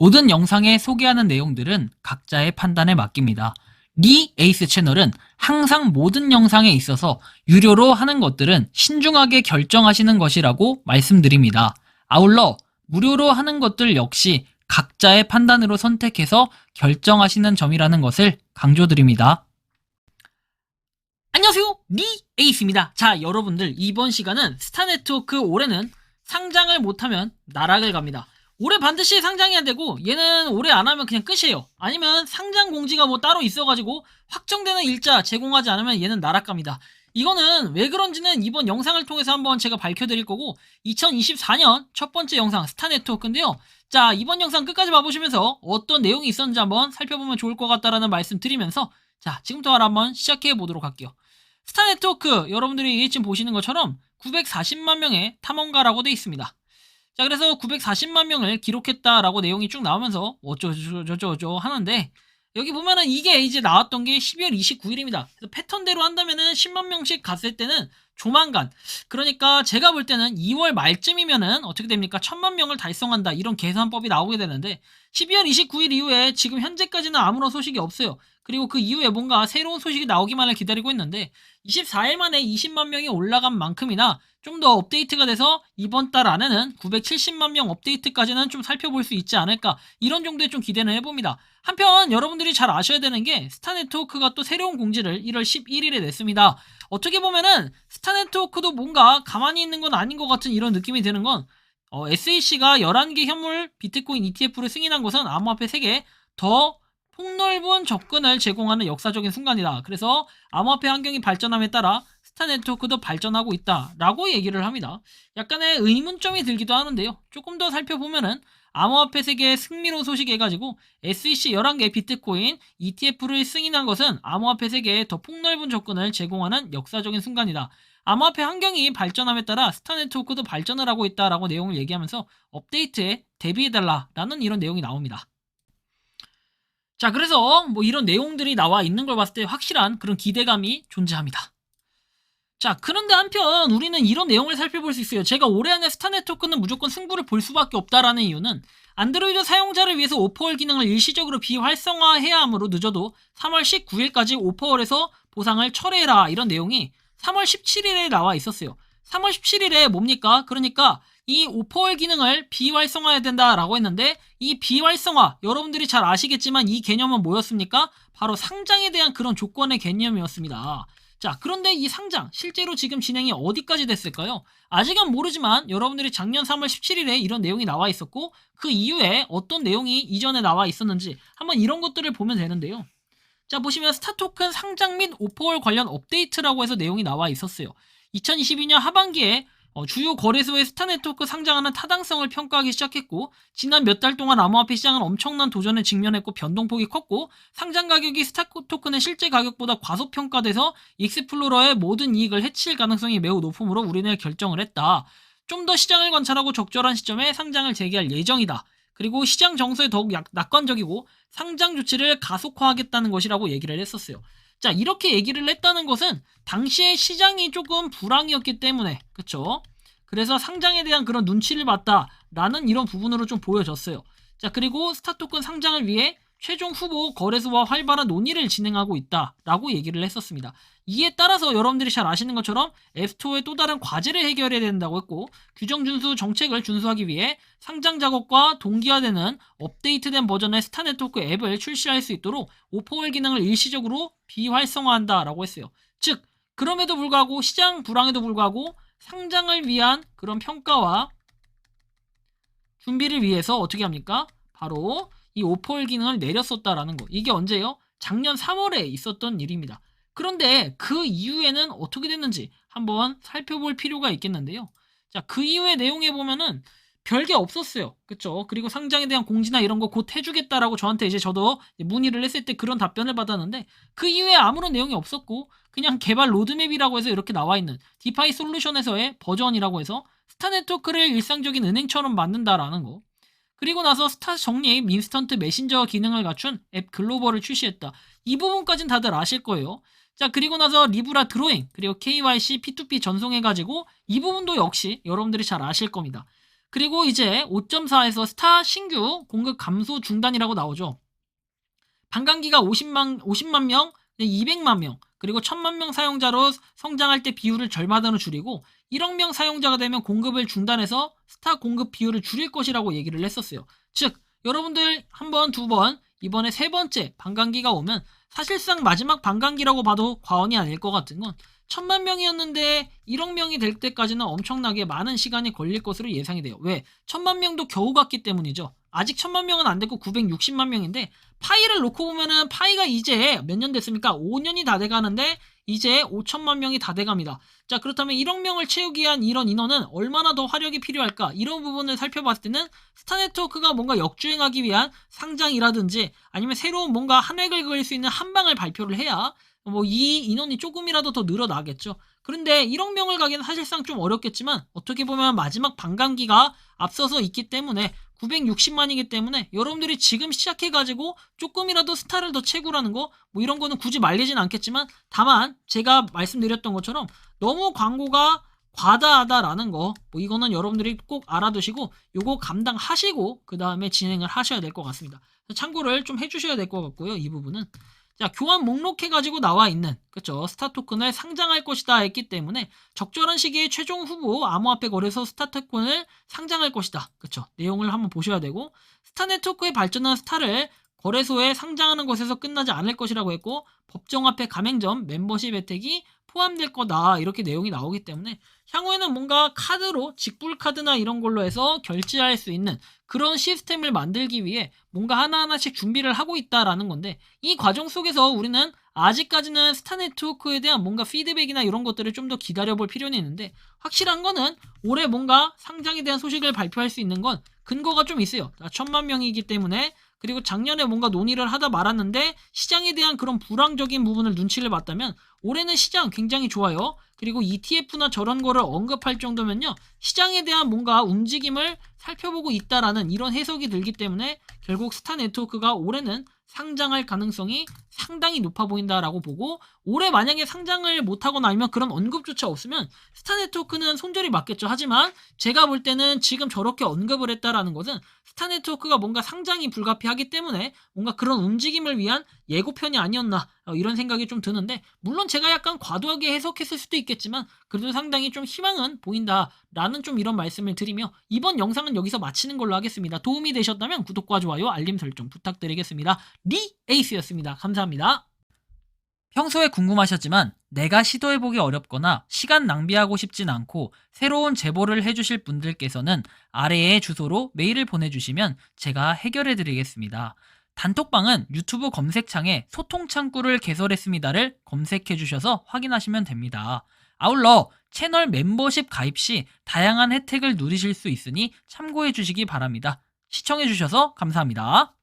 모든 영상에 소개하는 내용들은 각자의 판단에 맡깁니다. 리 에이스 채널은 항상 모든 영상에 있어서 유료로 하는 것들은 신중하게 결정하시는 것이라고 말씀드립니다. 아울러 무료로 하는 것들 역시 각자의 판단으로 선택해서 결정하시는 점이라는 것을 강조드립니다. 안녕하세요, 리 에이스입니다. 자, 여러분들 이번 시간은 스타네트워크 올해는 상장을 못하면 나락을 갑니다. 올해 반드시 상장해야 되고 얘는 올해 안 하면 그냥 끝이에요. 아니면 상장 공지가 뭐 따로 있어가지고 확정되는 일자 제공하지 않으면 얘는 나락 갑니다. 이거는 왜 그런지는 이번 영상을 통해서 한번 제가 밝혀드릴 거고 2024년 첫 번째 영상 스타네트워크인데요. 자, 이번 영상 끝까지 봐보시면서 어떤 내용이 있었는지 한번 살펴보면 좋을 것 같다라는 말씀 드리면서 자, 지금부터 한번 시작해 보도록 할게요. 스타네트워크 여러분들이 지금 보시는 것처럼 940만 명의 탐험가라고 되어 있습니다. 자, 그래서 940만 명을 기록했다라고 내용이 쭉 나오면서 어쩌고저쩌고 하는데 여기 보면은 이게 이제 나왔던 게 12월 29일입니다. 그래서 패턴대로 한다면은 10만 명씩 갔을 때는 조만간, 그러니까 제가 볼 때는 2월 말쯤이면은 어떻게 됩니까? 1000만 명을 달성한다, 이런 계산법이 나오게 되는데 12월 29일 이후에 지금 현재까지는 아무런 소식이 없어요. 그리고 그 이후에 뭔가 새로운 소식이 나오기만을 기다리고 있는데 24일 만에 20만 명이 올라간 만큼이나 좀 더 업데이트가 돼서 이번 달 안에는 970만 명 업데이트까지는 좀 살펴볼 수 있지 않을까, 이런 정도의 좀 기대는 해봅니다. 한편 여러분들이 잘 아셔야 되는 게 스타네트워크가 또 새로운 공지를 1월 11일에 냈습니다. 어떻게 보면은 스타네트워크도 뭔가 가만히 있는 건 아닌 것 같은 이런 느낌이 드는 건 SAC가 11개 현물 비트코인 ETF를 승인한 것은 암호화폐 세계에 더 폭넓은 접근을 제공하는 역사적인 순간이다. 그래서 암호화폐 환경이 발전함에 따라 스타네트워크도 발전하고 있다라고 얘기를 합니다. 약간의 의문점이 들기도 하는데요. 조금 더 살펴보면은 암호화폐 세계의 승리로 소식해가지고 SEC 11개 비트코인 ETF를 승인한 것은 암호화폐 세계에 더 폭넓은 접근을 제공하는 역사적인 순간이다. 암호화폐 환경이 발전함에 따라 스타네트워크도 발전을 하고 있다라고 내용을 얘기하면서 업데이트에 대비해달라라는 이런 내용이 나옵니다. 자, 그래서 뭐 이런 내용들이 나와 있는 걸 봤을 때 확실한 그런 기대감이 존재합니다. 자, 그런데 한편 우리는 이런 내용을 살펴볼 수 있어요. 제가 올해 안에 스타네트워크는 무조건 승부를 볼 수밖에 없다라는 이유는 안드로이드 사용자를 위해서 오퍼월 기능을 일시적으로 비활성화해야 하므로 늦어도 3월 19일까지 오퍼월에서 보상을 철회해라, 이런 내용이 3월 17일에 나와 있었어요. 3월 17일에 뭡니까? 그러니까 이 오퍼월 기능을 비활성화해야 된다라고 했는데 이 비활성화, 여러분들이 잘 아시겠지만 이 개념은 뭐였습니까? 바로 상장에 대한 그런 조건의 개념이었습니다. 자, 그런데 이 상장 실제로 지금 진행이 어디까지 됐을까요? 아직은 모르지만 여러분들이 작년 3월 17일에 이런 내용이 나와 있었고 그 이후에 어떤 내용이 이전에 나와 있었는지 한번 이런 것들을 보면 되는데요. 자, 보시면 스타토큰 상장 및 오퍼월 관련 업데이트라고 해서 내용이 나와 있었어요. 2022년 하반기에 주요 거래소의 스타네트워크 상장하는 타당성을 평가하기 시작했고 지난 몇 달 동안 암호화폐 시장은 엄청난 도전에 직면했고 변동폭이 컸고 상장 가격이 스타토큰의 실제 가격보다 과소평가돼서 익스플로러의 모든 이익을 해칠 가능성이 매우 높으므로 우리는 결정을 했다. 좀 더 시장을 관찰하고 적절한 시점에 상장을 재개할 예정이다. 그리고 시장 정서에 더욱 낙관적이고 상장 조치를 가속화하겠다는 것이라고 얘기를 했었어요. 자, 이렇게 얘기를 했다는 것은 당시에 시장이 조금 불황이었기 때문에, 그쵸? 그래서 상장에 대한 그런 눈치를 봤다라는 이런 부분으로 좀 보여졌어요. 자, 그리고 스타토큰 상장을 위해 최종 후보 거래소와 활발한 논의를 진행하고 있다라고 얘기를 했었습니다. 이에 따라서 여러분들이 잘 아시는 것처럼 앱스토어의 또 다른 과제를 해결해야 된다고 했고 규정 준수 정책을 준수하기 위해 상장 작업과 동기화되는 업데이트된 버전의 스타네트워크 앱을 출시할 수 있도록 오퍼월 기능을 일시적으로 비활성화한다라고 했어요. 즉, 그럼에도 불구하고 시장 불황에도 불구하고 상장을 위한 그런 평가와 준비를 위해서 어떻게 합니까? 바로 이 오퍼월 기능을 내렸었다라는 거. 이게 언제요? 작년 3월에 있었던 일입니다. 그런데 그 이후에는 어떻게 됐는지 한번 살펴볼 필요가 있겠는데요. 자, 그 이후의 내용에 보면은 별게 없었어요. 그쵸? 그리고 상장에 대한 공지나 이런 거 곧 해주겠다라고 저한테 이제 저도 문의를 했을 때 그런 답변을 받았는데 그 이후에 아무런 내용이 없었고 그냥 개발 로드맵이라고 해서 이렇게 나와 있는 디파이 솔루션에서의 버전이라고 해서 스타네트워크를 일상적인 은행처럼 만든다라는 거. 그리고 나서 스타 정립 인스턴트 메신저 기능을 갖춘 앱 글로벌을 출시했다. 이 부분까지는 다들 아실 거예요. 자, 그리고 나서 리브라 드로잉, 그리고 KYC P2P 전송해가지고 이 부분도 역시 여러분들이 잘 아실 겁니다. 그리고 이제 5.4에서 스타 신규 공급 감소 중단이라고 나오죠. 반감기가 50만 명, 200만 명, 그리고 1000만 명 사용자로 성장할 때 비율을 절반으로 줄이고 1억 명 사용자가 되면 공급을 중단해서 스타 공급 비율을 줄일 것이라고 얘기를 했었어요. 즉, 여러분들 한 번, 두 번, 이번에 세 번째 반감기가 오면 사실상 마지막 반감기라고 봐도 과언이 아닐 것 같은 건 1000만 명이었는데 1억 명이 될 때까지는 엄청나게 많은 시간이 걸릴 것으로 예상이 돼요. 왜? 1000만 명도 겨우 갔기 때문이죠. 아직 1000만 명은 안 됐고 960만 명인데 파이를 놓고 보면은 파이가 이제 몇 년 됐습니까? 5년이 다 돼가는데 이제 5천만 명이 다 돼갑니다. 자, 그렇다면 1억 명을 채우기 위한 이런 인원은 얼마나 더 화력이 필요할까? 이런 부분을 살펴봤을 때는 스타네트워크가 뭔가 역주행하기 위한 상장이라든지 아니면 새로운 뭔가 한 획을 그을 수 있는 한 방을 발표를 해야 뭐 이 인원이 조금이라도 더 늘어나겠죠. 그런데 1억 명을 가기는 사실상 좀 어렵겠지만 어떻게 보면 마지막 반감기가 앞서서 있기 때문에 960만이기 때문에 여러분들이 지금 시작해가지고 조금이라도 스타를 더 채구라는 거 뭐 이런 거는 굳이 말리진 않겠지만 다만 제가 말씀드렸던 것처럼 너무 광고가 과다하다라는 거 뭐 이거는 여러분들이 꼭 알아두시고 요거 감당하시고 그 다음에 진행을 하셔야 될 것 같습니다. 참고를 좀 해주셔야 될 것 같고요. 이 부분은 자, 교환 목록 해가지고 나와 있는, 그쵸, 스타 토큰을 상장할 것이다 했기 때문에 적절한 시기에 최종 후보 암호화폐 거래소 스타 토큰을 상장할 것이다. 그쵸. 내용을 한번 보셔야 되고, 스타 네트워크의 발전은 스타를 거래소에 상장하는 것에서 끝나지 않을 것이라고 했고, 법정화폐 가맹점 멤버십 혜택이 포함될 거다. 이렇게 내용이 나오기 때문에 향후에는 뭔가 카드로 직불 카드나 이런 걸로 해서 결제할 수 있는 그런 시스템을 만들기 위해 뭔가 하나하나씩 준비를 하고 있다라는 건데 이 과정 속에서 우리는 아직까지는 스타 네트워크에 대한 뭔가 피드백이나 이런 것들을 좀 더 기다려볼 필요는 있는데 확실한 거는 올해 뭔가 상장에 대한 소식을 발표할 수 있는 건 근거가 좀 있어요. 1000만 명이기 때문에 그리고 작년에 뭔가 논의를 하다 말았는데 시장에 대한 그런 불황적인 부분을 눈치를 봤다면 올해는 시장 굉장히 좋아요. 그리고 ETF나 저런 거를 언급할 정도면요. 시장에 대한 뭔가 움직임을 살펴보고 있다라는 이런 해석이 들기 때문에 결국 스타 네트워크가 올해는 상장할 가능성이 상당히 높아 보인다라고 보고 올해 만약에 상장을 못하거나 아니면 그런 언급조차 없으면 스타 네트워크는 손절이 맞겠죠. 하지만 제가 볼 때는 지금 저렇게 언급을 했다라는 것은 스타 네트워크가 뭔가 상장이 불가피하기 때문에 뭔가 그런 움직임을 위한 예고편이 아니었나 이런 생각이 좀 드는데 물론 제가 약간 과도하게 해석했을 수도 있겠지만 그래도 상당히 좀 희망은 보인다라는 좀 이런 말씀을 드리며 이번 영상은 여기서 마치는 걸로 하겠습니다. 도움이 되셨다면 구독과 좋아요, 알림 설정 부탁드리겠습니다. 리에이스였습니다. 감사합니다. 평소에 궁금하셨지만 내가 시도해보기 어렵거나 시간 낭비하고 싶진 않고 새로운 제보를 해주실 분들께서는 아래의 주소로 메일을 보내주시면 제가 해결해드리겠습니다. 단톡방은 유튜브 검색창에 소통창구를 개설했습니다를 검색해주셔서 확인하시면 됩니다. 아울러 채널 멤버십 가입 시 다양한 혜택을 누리실 수 있으니 참고해주시기 바랍니다. 시청해주셔서 감사합니다.